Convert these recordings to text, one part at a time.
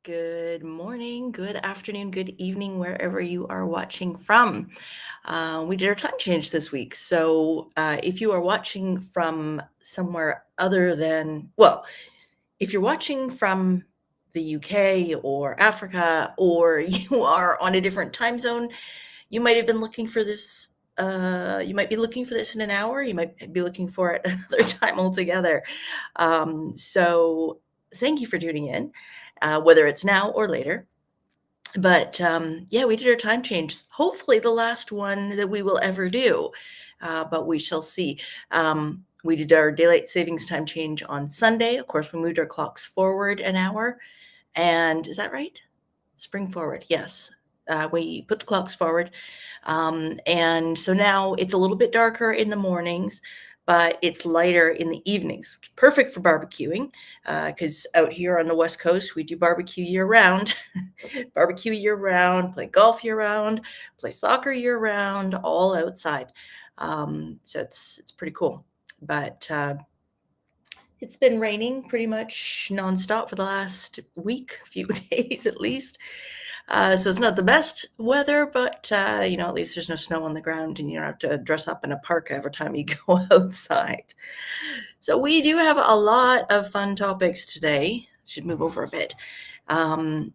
Good morning, good afternoon, good evening, wherever you are watching from. We did our time change this week. So if you are watching from somewhere other than, well, if you're watching from the UK or Africa, or you are on a different time zone, you might have been looking for this. You might be looking for this in an hour. You might be looking for it another time altogether. So thank you for tuning in, whether it's now or later. But yeah, we did our time change. Hopefully, the last one that we will ever do, but we shall see. We did our daylight savings time change on Sunday. Of course, we moved our clocks forward an hour. And is that right? Spring forward, yes. We put the clocks forward. And so now it's a little bit darker in the mornings, but it's lighter in the evenings, which is perfect for barbecuing, because out here on the West Coast, we do barbecue year round. Barbecue year round, play golf year round, play soccer year round, all outside. So it's pretty cool. But it's been raining pretty much nonstop for the last week, few days at least. So it's not the best weather, but at least there's no snow on the ground and you don't have to dress up in a parka every time you go outside. So we do have a lot of fun topics today. Should move over a bit. And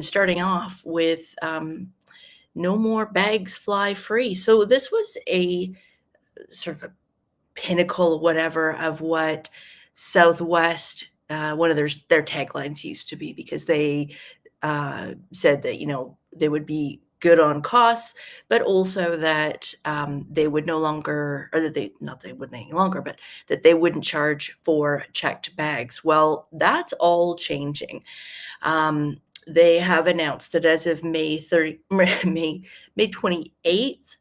starting off with no more bags fly free. So this was a sort of a pinnacle, whatever, of what Southwest, one of their taglines used to be, because they said that they would be good on costs, but also that they would no longer, or that they not they wouldn't any longer, but that they wouldn't charge for checked bags. Well, that's all changing. They have announced that as of May 28th,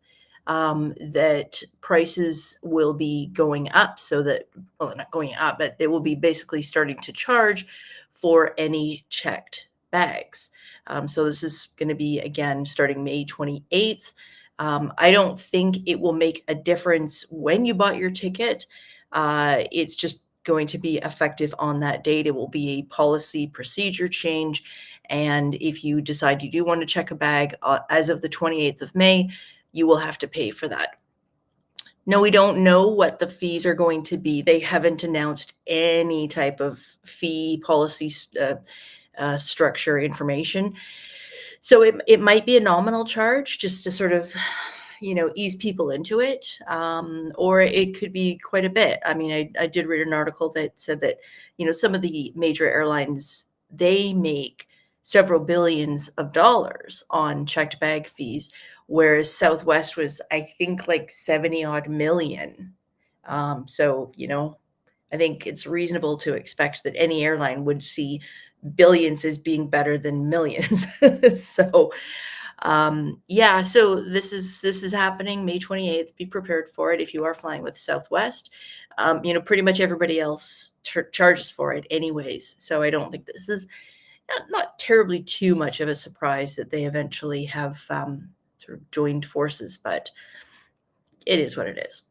that prices will be going up, so that, well, not going up, but they will be basically starting to charge for any checked bags. So this is going to be, again, starting May 28th. I don't think it will make a difference when you bought your ticket. It's just going to be effective on that date. It will be a policy procedure change. And if you decide you do want to check a bag as of the 28th of May, you will have to pay for that. No, we don't know what the fees are going to be. They haven't announced any type of fee policy structure information. So it might be a nominal charge just to sort of, ease people into it, or it could be quite a bit. I mean, I did read an article that said that, some of the major airlines, they make several billions of dollars on checked bag fees, whereas Southwest was, I think, like 70 odd million. So, I think it's reasonable to expect that any airline would see billions as being better than millions. So, yeah, so this is happening May 28th. Be prepared for it if you are flying with Southwest. Pretty much everybody else charges for it anyways. So I don't think this is not terribly too much of a surprise that they eventually have sort of joined forces, but it is what it is.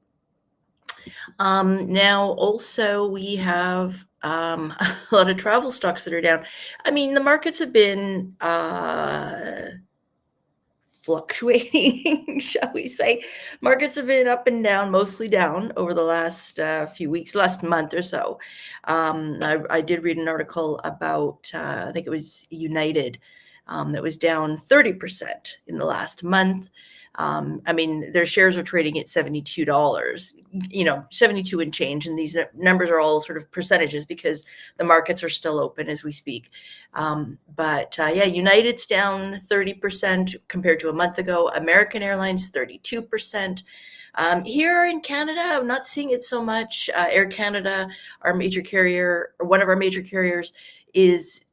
Now, also, we have a lot of travel stocks that are down. I mean, the markets have been fluctuating, shall we say. Markets have been up and down, mostly down over the last few weeks, last month or so. I did read an article about, I think it was United, that was down 30% in the last month. I mean, their shares are trading at $72, 72 and change. And these numbers are all sort of percentages because the markets are still open as we speak. But yeah, United's down 30% compared to a month ago. American Airlines, 32%. Here in Canada, I'm not seeing it so much. Air Canada, our major carrier, or one of our major carriers, is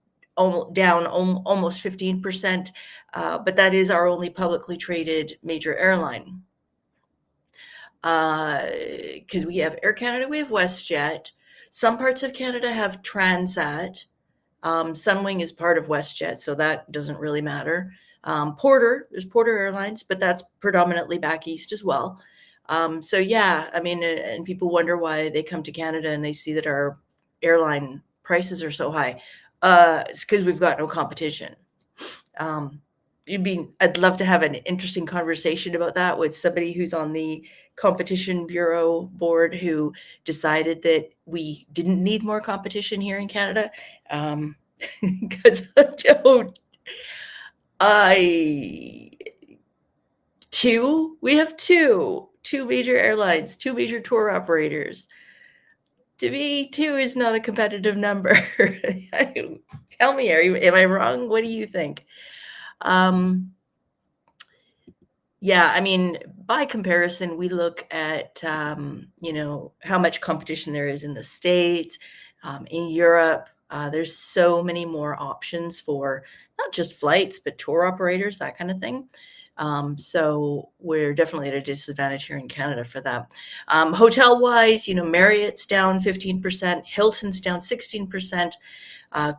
down almost 15%, but that is our only publicly traded major airline. Because we have Air Canada, we have WestJet. Some parts of Canada have Transat. Sunwing is part of WestJet, so that doesn't really matter. There's Porter Airlines, but that's predominantly back east as well. So yeah, I mean, and people wonder why they come to Canada and they see that our airline prices are so high. It's because we've got no competition. I'd love to have an interesting conversation about that with somebody who's on the Competition Bureau board who decided that we didn't need more competition here in Canada. Because we have two major airlines, two major tour operators. To me, two is not a competitive number. Tell me, am I wrong? What do you think? Yeah, I mean, by comparison, we look at, how much competition there is in the States, in Europe. There's so many more options for not just flights, but tour operators, that kind of thing. So we're definitely at a disadvantage here in Canada for that. Hotel-wise, Marriott's down 15%, Hilton's down 16%.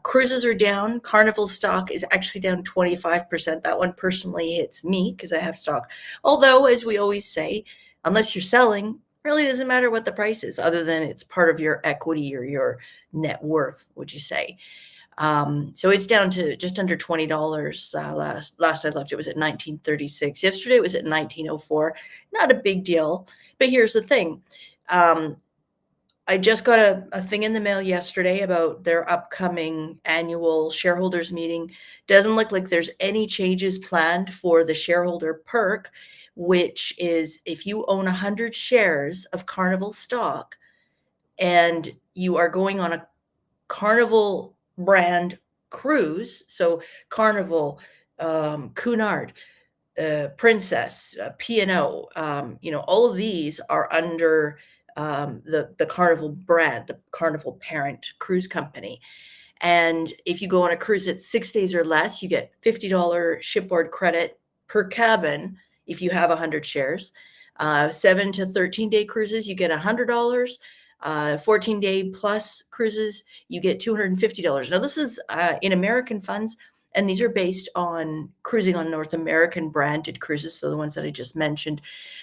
Cruises are down. Carnival stock is actually down 25%. That one personally hits me because I have stock. Although, as we always say, unless you're selling, really doesn't matter what the price is, other than it's part of your equity or your net worth, would you say. So it's down to just under $20. Last I looked, it was at $19.36. Yesterday it was at $19.04. Not a big deal. But here's the thing. I just got a thing in the mail yesterday about their upcoming annual shareholders meeting. Doesn't look like there's any changes planned for the shareholder perk, which is if you own 100 shares of Carnival stock and you are going on a Carnival brand cruise, so Carnival, Cunard, Princess, P&O, all of these are under the Carnival brand, the Carnival parent cruise company. And if you go on a cruise at 6 days or less, you get $50 shipboard credit per cabin if you have 100 shares. 7 to 13-day cruises, you get $100. 14-day plus cruises, you get $250. Now, this is in American funds, and these are based on cruising on North American branded cruises, so the ones that I just mentioned.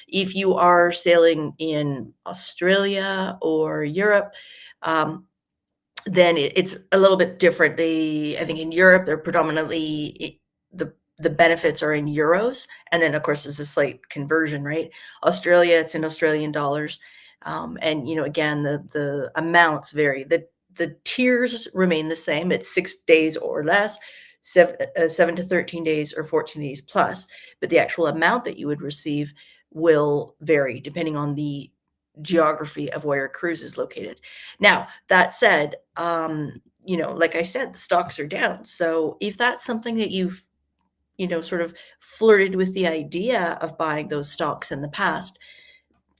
If you are sailing in Australia or Europe, then it's a little bit different. I think in Europe, they're predominantly, the benefits are in euros, and then, of course, there's a slight conversion, right? Australia, it's in Australian dollars. And, again, the amounts vary. The tiers remain the same at 6 days or less, 7 to 13 days or 14 days plus, but the actual amount that you would receive will vary depending on the geography of where your cruise is located. Now, that said, like I said, the stocks are down. So if that's something that you've, sort of flirted with the idea of buying those stocks in the past,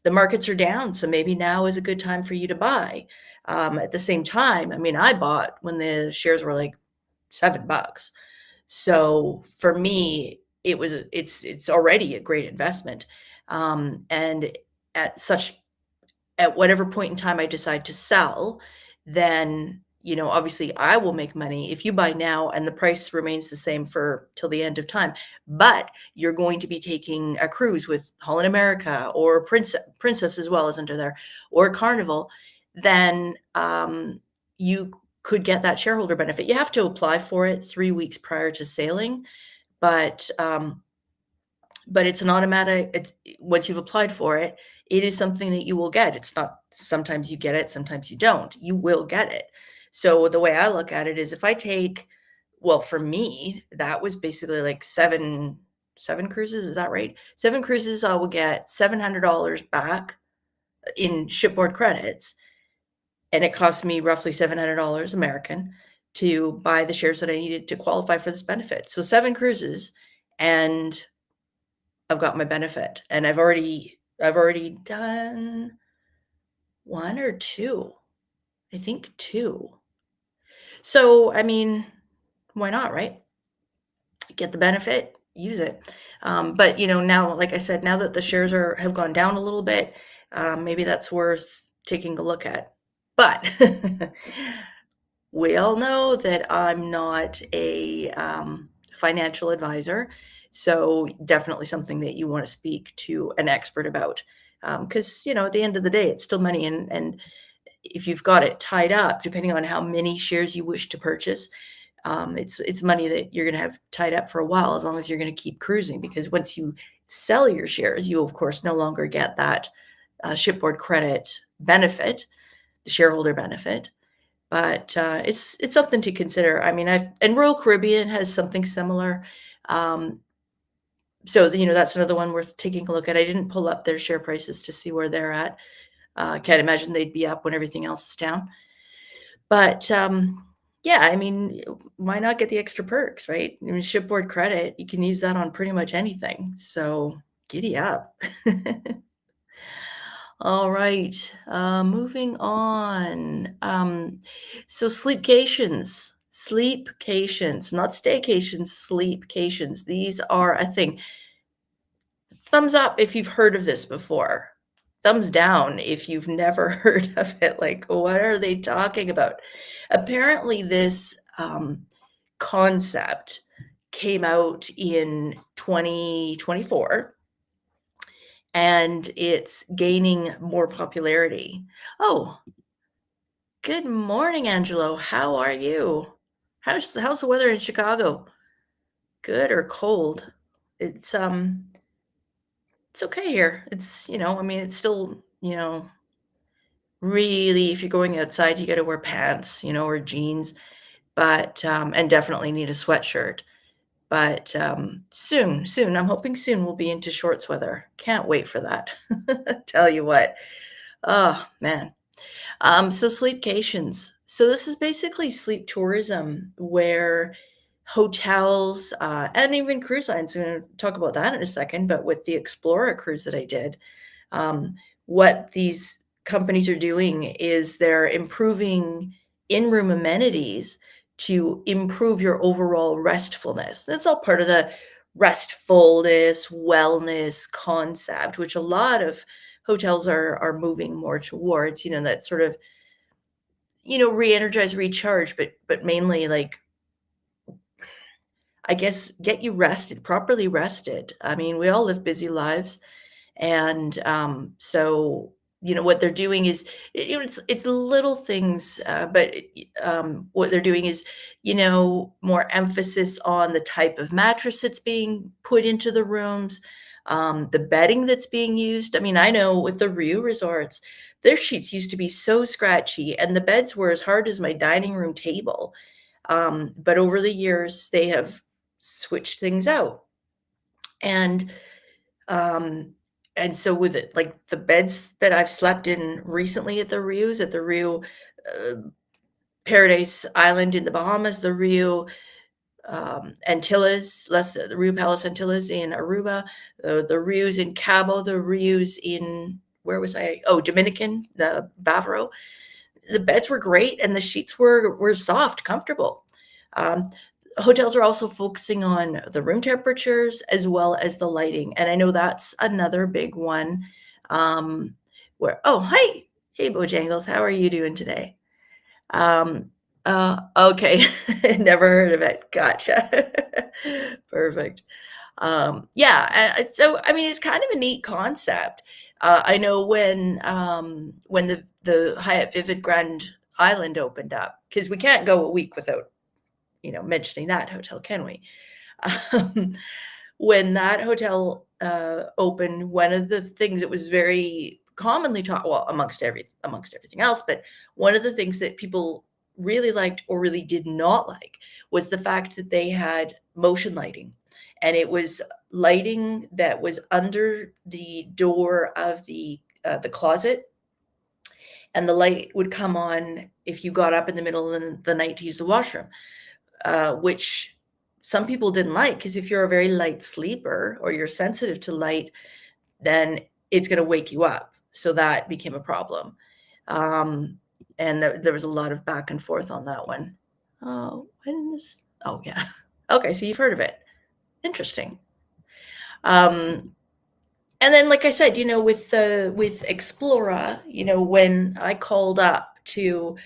the markets are down, so maybe now is a good time for you to buy. At the same time, I mean, I bought when the shares were like $7. So for me, it's already a great investment. And at whatever point in time I decide to sell, then obviously I will make money if you buy now and the price remains the same for till the end of time. But you're going to be taking a cruise with Holland America or Princess as well as under there, or Carnival, then you could get that shareholder benefit. You have to apply for it 3 weeks prior to sailing, but it's an automatic. Once you've applied for it, it is something that you will get. It's not sometimes you get it, sometimes you don't. You will get it. So the way I look at it is if I take, well, for me, that was basically like seven cruises. Is that right? 7 cruises, I will get $700 back in shipboard credits. And it cost me roughly $700 American to buy the shares that I needed to qualify for this benefit. So 7 cruises, and I've got my benefit. And I've already done 1 or 2. I think 2. So, I mean, why not, right? Get the benefit, use it. But now, like I said, now that the shares have gone down a little bit, maybe that's worth taking a look at. But we all know that I'm not a financial advisor, so definitely something that you want to speak to an expert about, because at the end of the day, it's still money, and if you've got it tied up, depending on how many shares you wish to purchase, it's money that you're going to have tied up for a while, as long as you're going to keep cruising. Because once you sell your shares, you of course no longer get that shipboard credit benefit, the shareholder benefit. But it's something to consider. I mean, and Royal Caribbean has something similar. So that's another one worth taking a look at. I didn't pull up their share prices to see where they're at. Can't imagine they'd be up when everything else is down. But yeah, I mean, why not get the extra perks, right? I mean, shipboard credit, you can use that on pretty much anything. So giddy up. All right, moving on. So sleepcations, not staycations, sleepcations. These are a thing. Thumbs up if you've heard of this before. Thumbs down if you've never heard of it. Like, what are they talking about? Apparently, this concept came out in 2024, and it's gaining more popularity. Oh, good morning, Angelo. How are you? How's the weather in Chicago? Good or cold? It's okay here. It's, I mean, it's still, really, if you're going outside, you got to wear pants, or jeans, but and definitely need a sweatshirt. But soon, I'm hoping soon we'll be into shorts weather. Can't wait for that. Tell you what. Oh, man. So sleepcations. So this is basically sleep tourism, where hotels and even cruise lines, I'm going to talk about that in a second, but with the Explorer cruise that I did, what these companies are doing is they're improving in-room amenities to improve your overall restfulness. That's all part of the restfulness, wellness concept, which a lot of hotels are moving more towards, that sort of, re-energize, recharge, but mainly, like, I guess, get you rested, properly rested. I mean, we all live busy lives, and so what they're doing is, it's little things, but what they're doing is, more emphasis on the type of mattress that's being put into the rooms, the bedding that's being used. I mean, I know with the Riu resorts, their sheets used to be so scratchy, and the beds were as hard as my dining room table. But over the years, they have switched things out. And so with it, like the beds that I've slept in recently at the Riu Paradise Island in the Bahamas, the Riu Antilles, the Riu Palace Antilles in Aruba, the Rius in Cabo, the Rius in, where was I? Oh, Dominican, the Bavaro. The beds were great, and the sheets were soft, comfortable. Hotels are also focusing on the room temperatures as well as the lighting, and I know that's another big one. Where hi, hey Bojangles, how are you doing today? Okay, never heard of it. Gotcha. Perfect. Yeah, so I mean, it's kind of a neat concept. I know when the Hyatt Vivid Grand Island opened up, because we can't go a week without mentioning that hotel, can we? When that hotel opened, one of the things that was very commonly taught, well, amongst everything else, but one of the things that people really liked or really did not like was the fact that they had motion lighting, and it was lighting that was under the door of the closet, and the light would come on if you got up in the middle of the night to use the washroom, which some people didn't like, because if you're a very light sleeper or you're sensitive to light, then it's going to wake you up. So that became a problem. And there was a lot of back and forth on that one. Oh, oh yeah. Okay, so you've heard of it. Interesting. And then, like I said, with Explora, when I called up to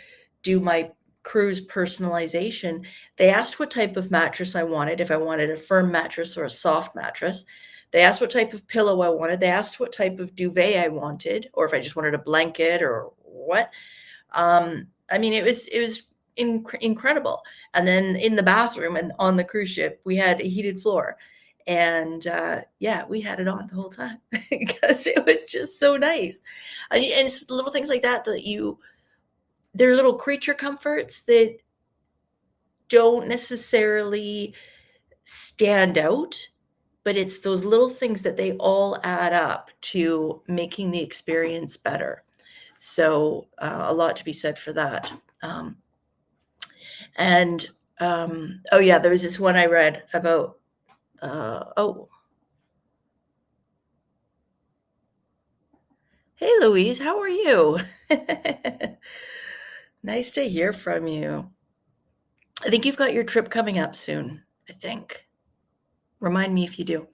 do my cruise personalization, they asked what type of mattress I wanted, if I wanted a firm mattress or a soft mattress. They asked what type of pillow I wanted. They asked what type of duvet I wanted, or if I just wanted a blanket or what. I mean, it was incredible. And then in the bathroom and on the cruise ship, we had a heated floor. And yeah, we had it on the whole time because it was just so nice. And it's little things like that they're little creature comforts that don't necessarily stand out, but it's those little things that they all add up to making the experience better. So a lot to be said for that. Um, and oh yeah, there was this one I read about. Oh, hey Louise, how are you? Nice to hear from you. I think you've got your trip coming up soon. I think. Remind me if you do.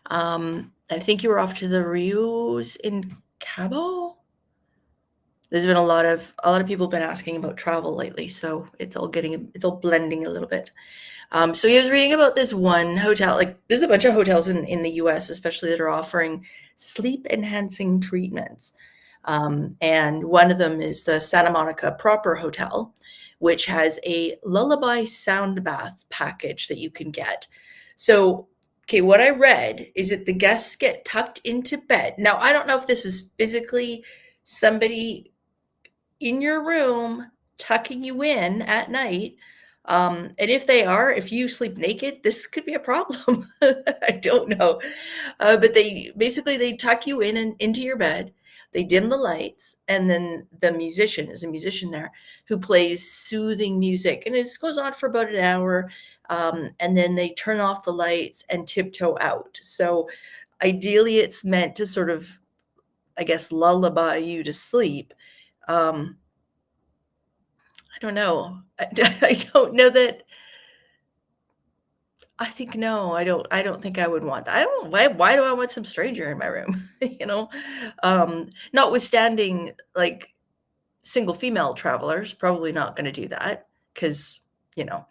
I think you were off to the Rios in Cabo. There's been a lot of people have been asking about travel lately, so it's all blending a little bit. So I was reading about this one hotel. Like, there's a bunch of hotels in the U.S., especially, that are offering sleep enhancing treatments. And one of them is the Santa Monica Proper Hotel, which has a lullaby sound bath package that you can get. So, okay, what I read is that the guests get tucked into bed. Now, I don't know if this is physically somebody in your room tucking you in at night. And if you sleep naked, this could be a problem. I don't know. But they tuck you in and into your bed. They dim the lights, and then there's a musician there who plays soothing music, and this goes on for about an hour. And then they turn off the lights and tiptoe out. So ideally, it's meant to sort of, I guess, lullaby you to sleep. I don't know. I don't know that. I think no, I don't think I would want that. I don't why do I want some stranger in my room? You know? Notwithstanding, like, single female travelers, probably not gonna do that because, you know,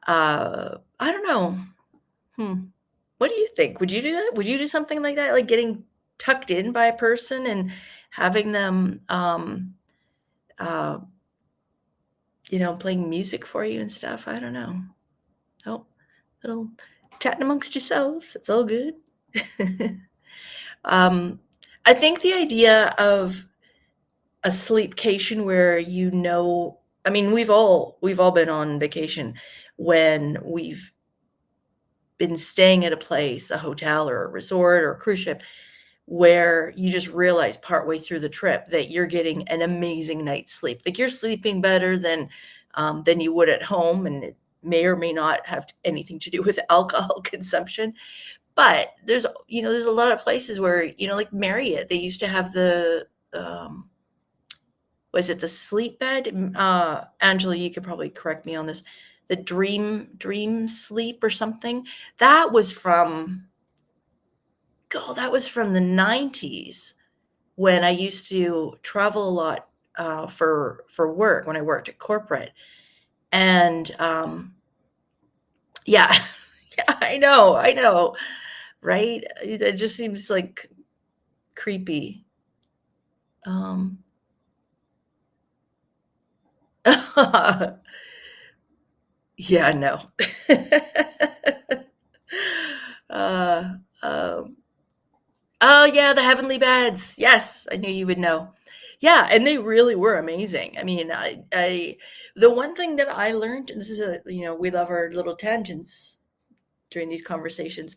I don't know. Hmm. What do you think? Would you do that? Would you do something like that? Like getting tucked in by a person and having them, uh, playing music for you and stuff? I don't know. Oh, little chatting amongst yourselves. It's all good. um, I think the idea of a sleepcation where, I mean, we've all been on vacation when we've been staying at a place, a hotel or a resort or a cruise ship, where you just realize partway through the trip that you're getting an amazing night's sleep. Like, you're sleeping better than you would at home, and it may or may not have anything to do with alcohol consumption. But there's a lot of places where, like Marriott, they used to have was it the sleep bed? Angela, you could probably correct me on this. The dream sleep or something. That was from the 90s, when I used to travel a lot for work, when I worked at corporate. And yeah, yeah, I know, right? It just seems like creepy. Yeah, no. uh, um, oh yeah, the heavenly beds. Yes, I knew you would know. Yeah, and they really were amazing. I mean, the one thing that I learned, and this is we love our little tangents during these conversations,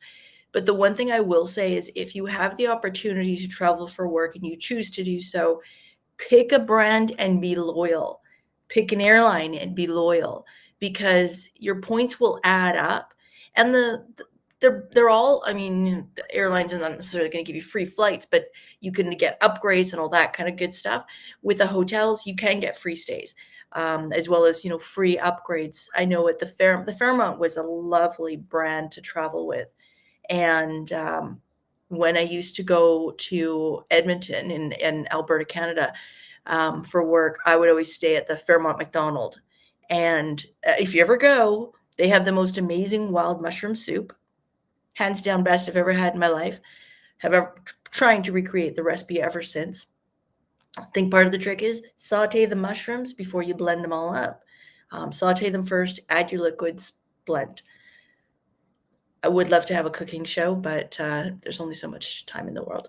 but the one thing I will say is, if you have the opportunity to travel for work and you choose to do so, pick a brand and be loyal. Pick an airline and be loyal, because your points will add up. And they're all, I mean, the airlines are not necessarily going to give you free flights, but you can get upgrades and all that kind of good stuff. With the hotels, you can get free stays, as well as free upgrades. I know at the Fairmont was a lovely brand to travel with. And when I used to go to Edmonton in Alberta, Canada, for work, I would always stay at the Fairmont McDonald. And if you ever go, they have the most amazing wild mushroom soup, hands down best I've ever had in my life. Have ever trying to recreate the recipe ever since. I think part of the trick is saute the mushrooms before you blend them all up. Saute them first, add your liquids, blend. I would love to have a cooking show, but there's only so much time in the world.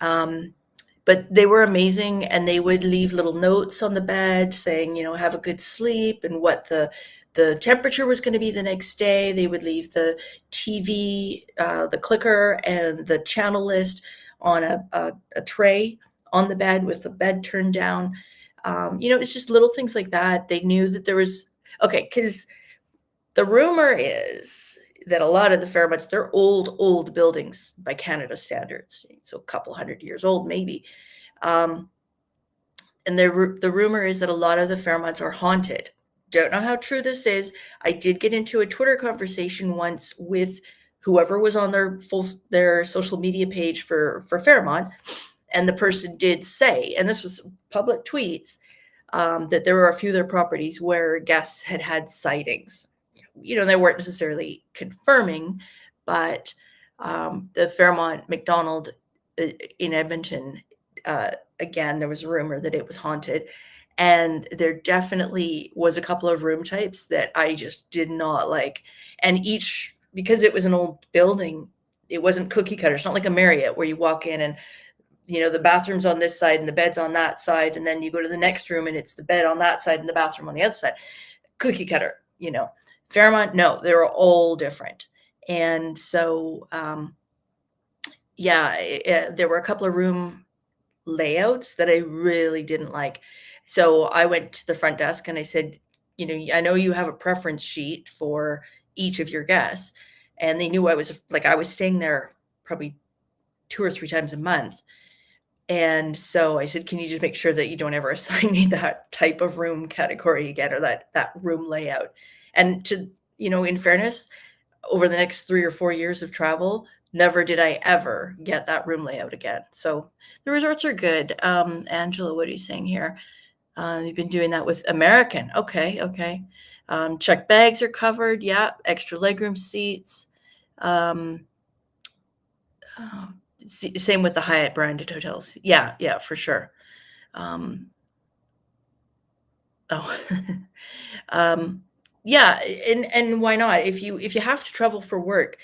But they were amazing, and they would leave little notes on the bed saying, have a good sleep and what the temperature was going to be the next day. They would leave the TV, the clicker, and the channel list on a tray on the bed with the bed turned down. It's just little things like that. They knew that there was, okay, because the rumor is that a lot of the Fairmonts, they're old buildings by Canada standards, so a couple hundred years old maybe. And the rumor is that a lot of the Fairmonts are haunted. Don't know how true this is. I did get into a Twitter conversation once with whoever was on their social media page for Fairmont, and the person did say, and this was public tweets, that there were a few of their properties where guests had sightings. They weren't necessarily confirming, but the Fairmont McDonald in Edmonton, again, there was a rumor that it was haunted. And there definitely was a couple of room types that I just did not like. And because it was an old building, it wasn't cookie cutter. It's not like a Marriott where you walk in and, the bathroom's on this side and the bed's on that side. And then you go to the next room and it's the bed on that side and the bathroom on the other side. Cookie cutter, Fairmont, no, they were all different. And so, there were a couple of room layouts that I really didn't like. So I went to the front desk and I said, I know you have a preference sheet for each of your guests. And they knew I was staying there probably 2 or 3 times a month. And so I said, can you just make sure that you don't ever assign me that type of room category again, or that room layout? And in fairness, over the next 3 or 4 years of travel, never did I ever get that room layout again. So the resorts are good. Angela, what are you saying here? You've been doing that with American. Okay. Check bags are covered. Yeah. Extra legroom seats. Same with the Hyatt branded hotels. Yeah, for sure. Yeah, and why not? If you have to travel for work,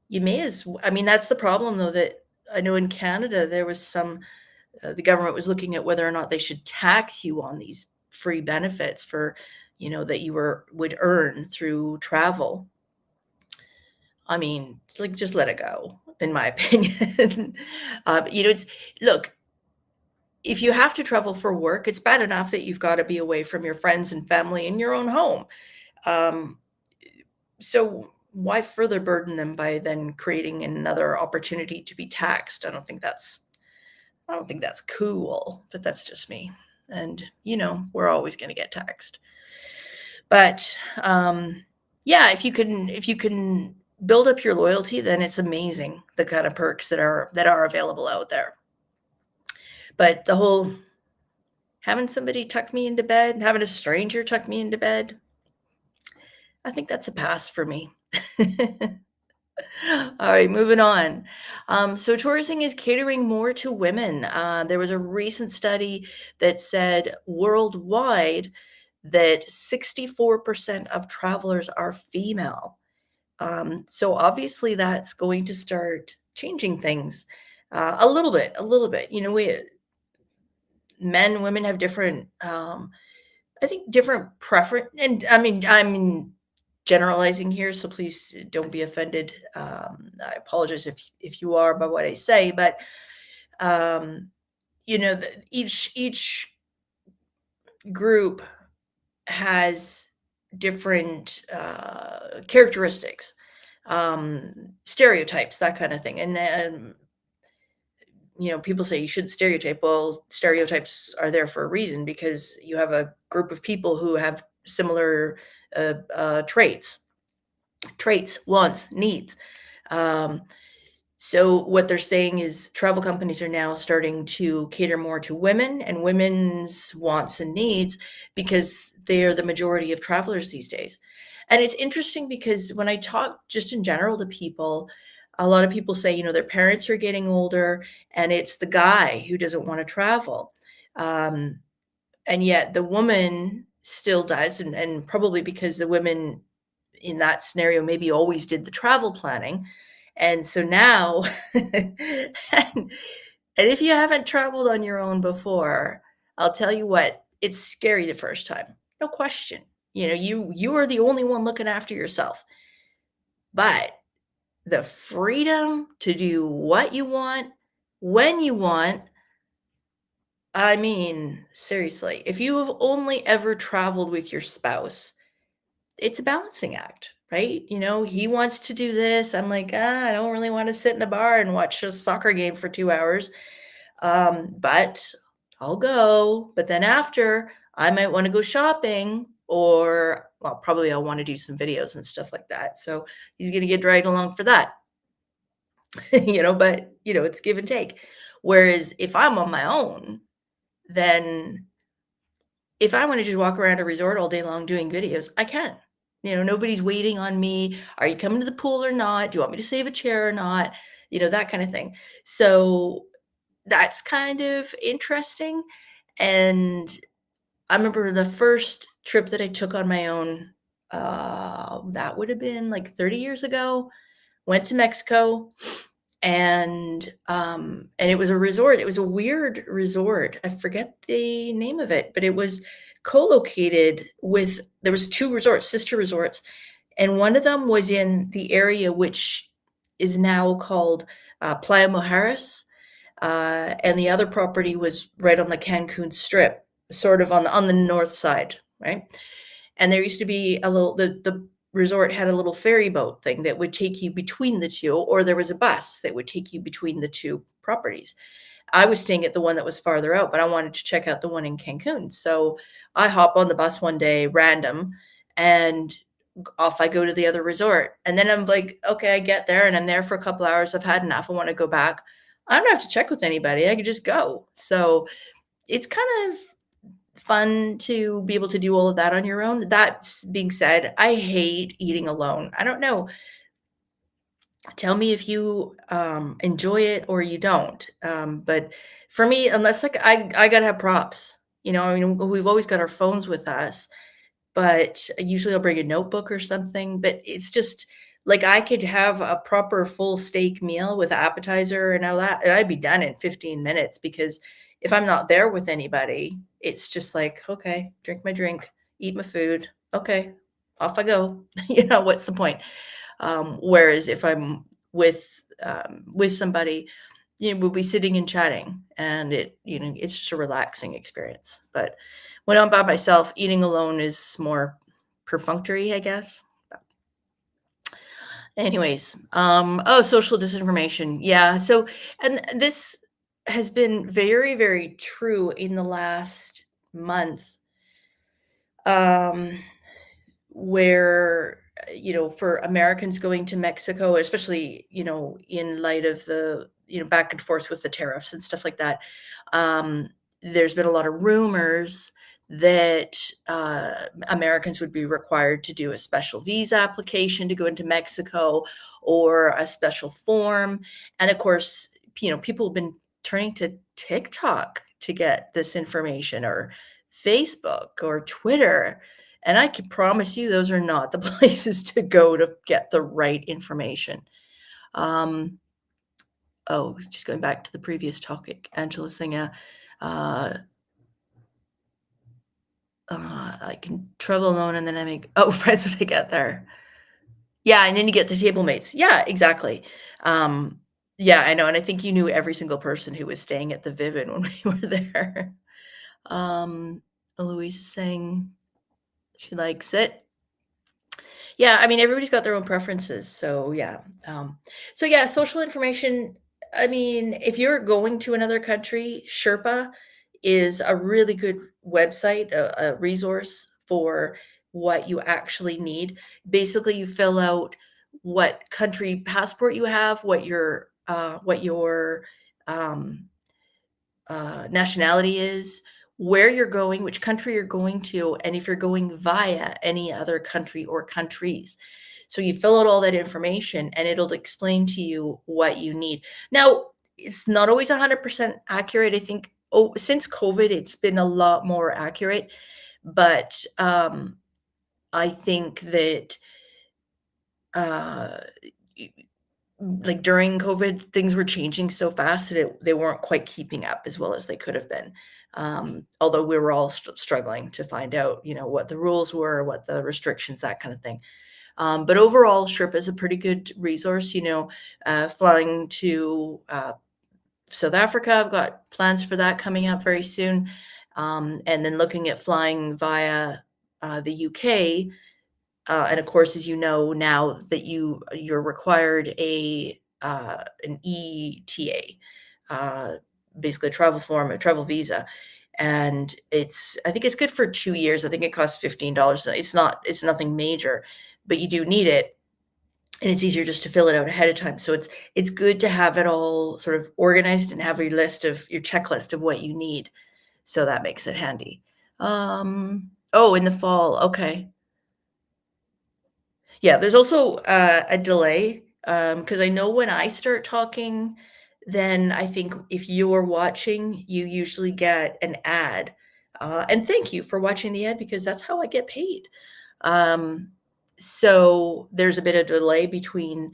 you may that's the problem though, that I know in Canada there was the government was looking at whether or not they should tax you on these free benefits for, that you would earn through travel. Just let it go, in my opinion. Look, if you have to travel for work, it's bad enough that you've got to be away from your friends and family in your own home. So why further burden them by then creating another opportunity to be taxed? I don't think that's cool, but that's just me. And, we're always going to get taxed. But, if you can build up your loyalty, then it's amazing the kind of perks that are available out there. But the whole having somebody tuck me into bed, having a stranger tuck me into bed, I think that's a pass for me. All right, moving on. So tourism is catering more to women. There was a recent study that said worldwide that 64% of travelers are female. So obviously that's going to start changing things a little bit. Women have different, I think different preference. And I'm generalizing here, so please don't be offended. I apologize if you are by what I say, but each group has different characteristics, stereotypes, that kind of thing. And people say you shouldn't stereotype. Well, stereotypes are there for a reason, because you have a group of people who have similar traits, wants, needs. So what they're saying is travel companies are now starting to cater more to women and women's wants and needs, because they are the majority of travelers these days. And it's interesting because when I talk just in general to people, a lot of people say, their parents are getting older and it's the guy who doesn't want to travel. Um, and yet the woman still does, and probably because the women in that scenario maybe always did the travel planning. And so now, and if you haven't traveled on your own before, I'll tell you what, it's scary the first time, no question. You are the only one looking after yourself. But the freedom to do what you want, when you want, I mean, seriously, if you have only ever traveled with your spouse, it's a balancing act, right? He wants to do this. I'm like, I don't really want to sit in a bar and watch a soccer game for 2 hours. But I'll go. But then after, I might want to go shopping, or, well, probably I'll want to do some videos and stuff like that. So he's going to get dragged along for that. But it's give and take. Whereas if I'm on my own, then if I want to just walk around a resort all day long doing videos, I can. Nobody's waiting on me. Are you coming to the pool or not? Do you want me to save a chair or not? That kind of thing. So that's kind of interesting. And I remember the first trip that I took on my own, that would have been like 30 years ago. Went to Mexico, and it was a resort. It was a weird resort. I forget the name of it, but it was co-located with, there was two resorts, sister resorts, and one of them was in the area which is now called Playa Mujeres, and the other property was right on the Cancun Strip, sort of on the north side, right? And there used to be a little, the resort had a little ferry boat thing that would take you between the two, or there was a bus that would take you between the two properties. I was staying at the one that was farther out, but I wanted to check out the one in Cancun. So I hop on the bus one day, random, and off I go to the other resort. And then I'm like, okay, I get there and I'm there for a couple hours. I've had enough. I want to go back. I don't have to check with anybody. I could just go. So it's kind of fun to be able to do all of that on your own. That being said, I hate eating alone. I don't know. Tell me if you enjoy it or you don't. But for me, unless like I gotta have props. I mean, we've always got our phones with us, but usually I'll bring a notebook or something. But it's just like I could have a proper full steak meal with appetizer and all that, and I'd be done in 15 minutes, because if I'm not there with anybody, it's just like, okay, drink my drink, eat my food. Okay, off I go. What's the point? Whereas if I'm with somebody, we'll be sitting and chatting, and it's just a relaxing experience. But when I'm by myself, eating alone is more perfunctory, I guess. Anyways, social disinformation. Yeah. So, and this has been very, very true in the last month, where, for Americans going to Mexico, especially, in light of the, back and forth with the tariffs and stuff like that, there's been a lot of rumors that Americans would be required to do a special visa application to go into Mexico, or a special form. And of course, people have been turning to TikTok to get this information, or Facebook or Twitter. And I can promise you those are not the places to go to get the right information. Just going back to the previous topic, Angela Singer, I can travel alone and then I make friends when I get there. Yeah, and then you get the table mates. Yeah, exactly. Yeah, I know, and I think you knew every single person who was staying at the Vivid when we were there. Louise is saying she likes it. Yeah, I mean, everybody's got their own preferences. So yeah. Social information. I mean, if you're going to another country, Sherpa is a really good website, a resource for what you actually need. Basically, you fill out what country passport you have, what your nationality is, where you're going, which country you're going to, and if you're going via any other country or countries. So you fill out all that information and it'll explain to you what you need. Now, it's not always 100% accurate. I think since COVID, it's been a lot more accurate, but, I think that, uh, y like, during COVID, things were changing so fast that they weren't quite keeping up as well as they could have been, although we were all struggling to find out, what the rules were, what the restrictions, that kind of thing. But overall, Sherpa is a pretty good resource, flying to, South Africa, I've got plans for that coming up very soon, and then looking at flying via, the UK, and of course, as you know, now that you're required an ETA, uh, basically a travel form, a travel visa, and I think it's good for 2 years. I think it costs $15. It's nothing major, but you do need it, and it's easier just to fill it out ahead of time. So it's good to have it all sort of organized and have your checklist of what you need. So that makes it handy. Oh, in the fall. Okay. Yeah, there's also, a delay, because I know when I start talking, then I think if you're watching, you usually get an ad, and thank you for watching the ad because that's how I get paid. Um, so there's a bit of delay between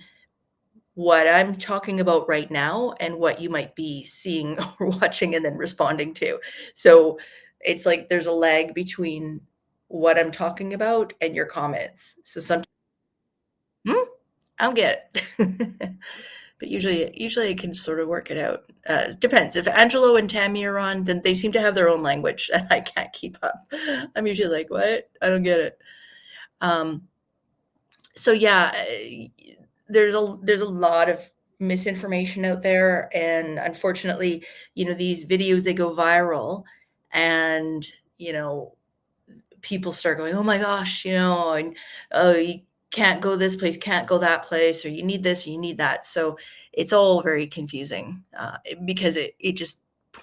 what I'm talking about right now and what you might be seeing or watching and then responding to. So it's like there's a lag between what I'm talking about and your comments. So sometimes. I'll get it. But usually I can sort of work it out. Depends. If Angelo and Tammy are on, then they seem to have their own language, and I can't keep up. I'm usually like, "What? I don't get it." Um, so yeah, there's a lot of misinformation out there, and unfortunately, these videos, they go viral, and, you know, people start going, "Oh my gosh," and, "Oh, you can't go this place, can't go that place, or you need this, or you need that." So it's all very confusing, because it just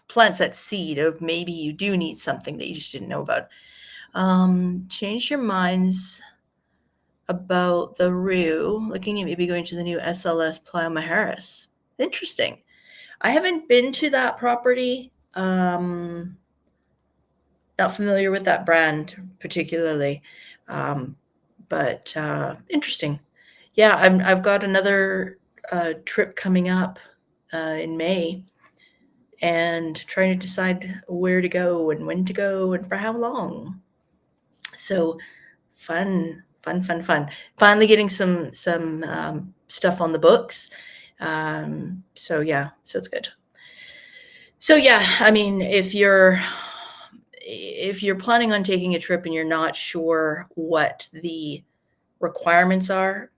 plants that seed of maybe you do need something that you just didn't know about. Change your minds about the Rue, looking at maybe going to the new SLS Playa Harris. Interesting. I haven't been to that property. Not familiar with that brand particularly, um, but interesting. Yeah, I've got another trip coming up in May, and trying to decide where to go and when to go and for how long. So fun, fun, fun, fun. Finally getting some stuff on the books. So yeah, so it's good. So yeah, I mean, if you're planning on taking a trip and you're not sure what the requirements are,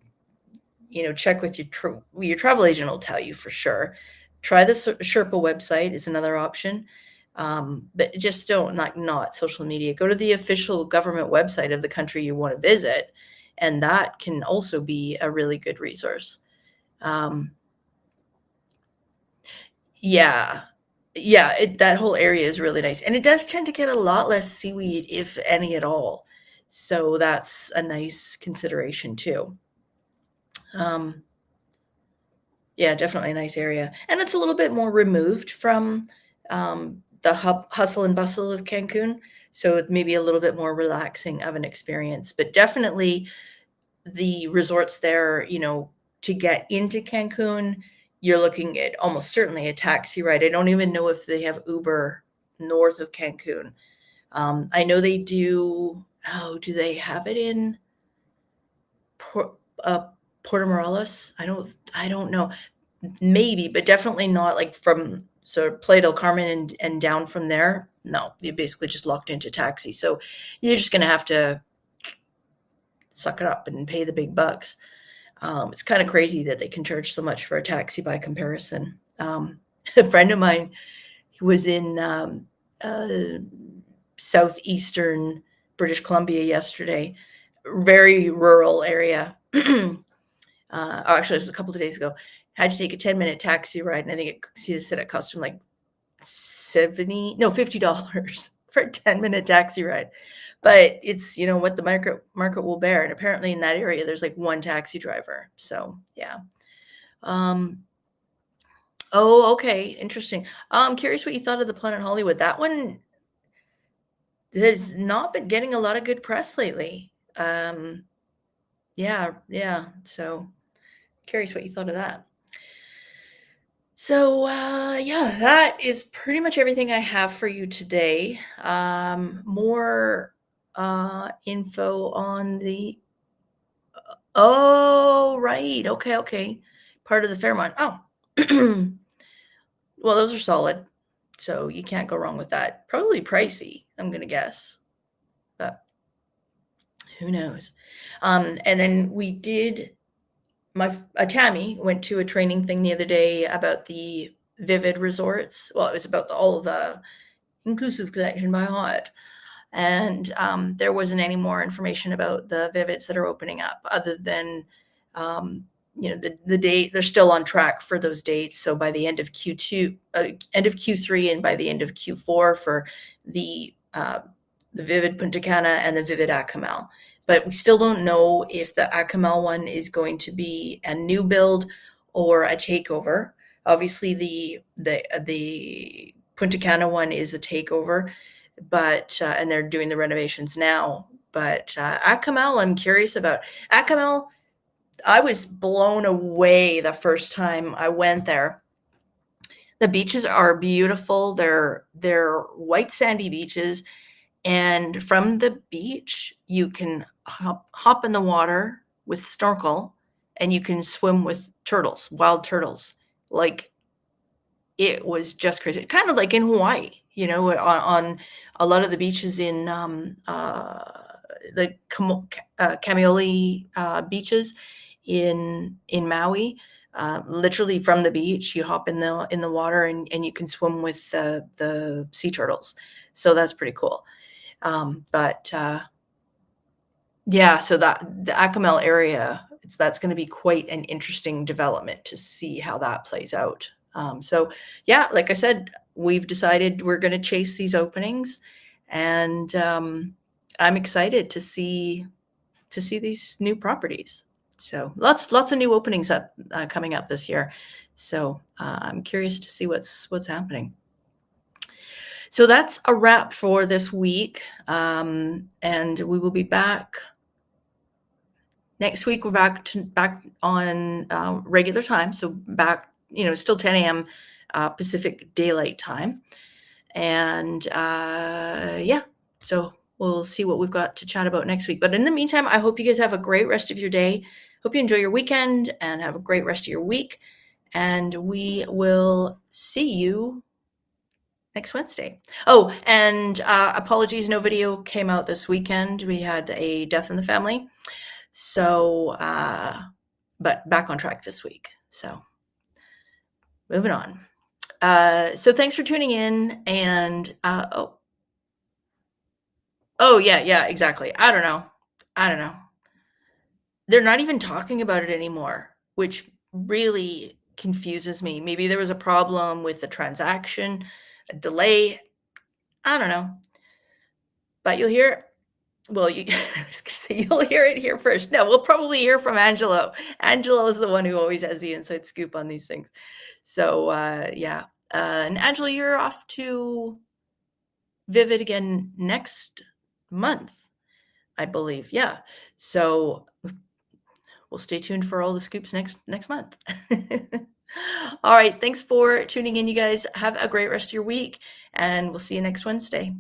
check with your travel agent will tell you for sure. Try the Sherpa website is another option. But just don't not social media. Go to the official government website of the country you want to visit, and that can also be a really good resource. Um, yeah. Yeah, that whole area is really nice, and it does tend to get a lot less seaweed, if any at all. So that's a nice consideration too. Um, yeah, definitely a nice area, and it's a little bit more removed from, the hustle and bustle of Cancun, so it may be a little bit more relaxing of an experience, but definitely the resorts there, to get into Cancun, you're looking at almost certainly a taxi ride. I don't even know if they have Uber north of Cancun. I know they do. Oh, do they have it in Port, uh, Puerto Morelos? I don't know. Maybe, but definitely not like from sort of Playa del Carmen and down from there. No, you're basically just locked into taxi. So you're just going to have to suck it up and pay the big bucks. It's kind of crazy that they can charge so much for a taxi by comparison. A friend of mine who was in uh, southeastern British Columbia yesterday, very rural area. Actually, it was a couple of days ago. Had to take a 10-minute taxi ride, and I think he said it cost him like $50 for a 10-minute taxi ride. But it's, what the market will bear, and apparently in that area, there's like one taxi driver. So, yeah. Um, Oh, okay, interesting. I'm curious what you thought of the Planet Hollywood. That one has not been getting a lot of good press lately. Yeah, yeah. So curious what you thought of that. So, yeah, that is pretty much everything I have for you today. More info on the. Oh, right. Okay, okay. Part of the Fairmont. Oh, well, those are solid. So you can't go wrong with that. Probably pricey, I'm gonna guess, but who knows? And then we did Tammy went to a training thing the other day about the Vivid resorts. Well, it was about all of the inclusive collection by Hyatt, and there wasn't any more information about the Vivids that are opening up, other than um, the date. They're still on track for those dates. So by the end of Q2, end of Q3, and by the end of Q4 for the Vivid Punta Cana and the Vivid Akumal. But we still don't know if the Akumal one is going to be a new build or a takeover. Obviously, the Punta Cana one is a takeover, but and they're doing the renovations now. But Akumal, I'm curious about. Akumal, I was blown away the first time I went there. The beaches are beautiful. They're white sandy beaches, and from the beach you can hop in the water with snorkel, and you can swim with turtles, wild turtles. Like, it was just crazy, kind of like in Hawaii, on a lot of the beaches in the Kamioli beaches in Maui. Literally from the beach, you hop in the water, and you can swim with the sea turtles. So that's pretty cool. But yeah, so that the Akumal area, that's going to be quite an interesting development to see how that plays out. So yeah, like I said, we've decided we're going to chase these openings, and I'm excited to see these new properties. So lots of new openings coming up this year. So I'm curious to see what's happening. So that's a wrap for this week, and we will be back next week. We're back on regular time, so back, still 10 a.m. Pacific Daylight Time, and yeah, so we'll see what we've got to chat about next week. But in the meantime, I hope you guys have a great rest of your day. Hope you enjoy your weekend and have a great rest of your week, and we will see you next Wednesday. Oh, and apologies, no video came out this weekend. We had a death in the family. So, but back on track this week. So moving on. So thanks for tuning in. And oh yeah, exactly. I don't know. They're not even talking about it anymore, which really confuses me. Maybe there was a problem with the transaction, a delay. I don't know. But you'll hear, well, I was gonna say you'll hear it here first. No, we'll probably hear from Angelo. Angelo is the one who always has the inside scoop on these things. So yeah, and Angelo, you're off to Vivid again next month, I believe. Yeah. So we'll stay tuned for all the scoops next month. All right. Thanks for tuning in, you guys. Have a great rest of your week, and we'll see you next Wednesday.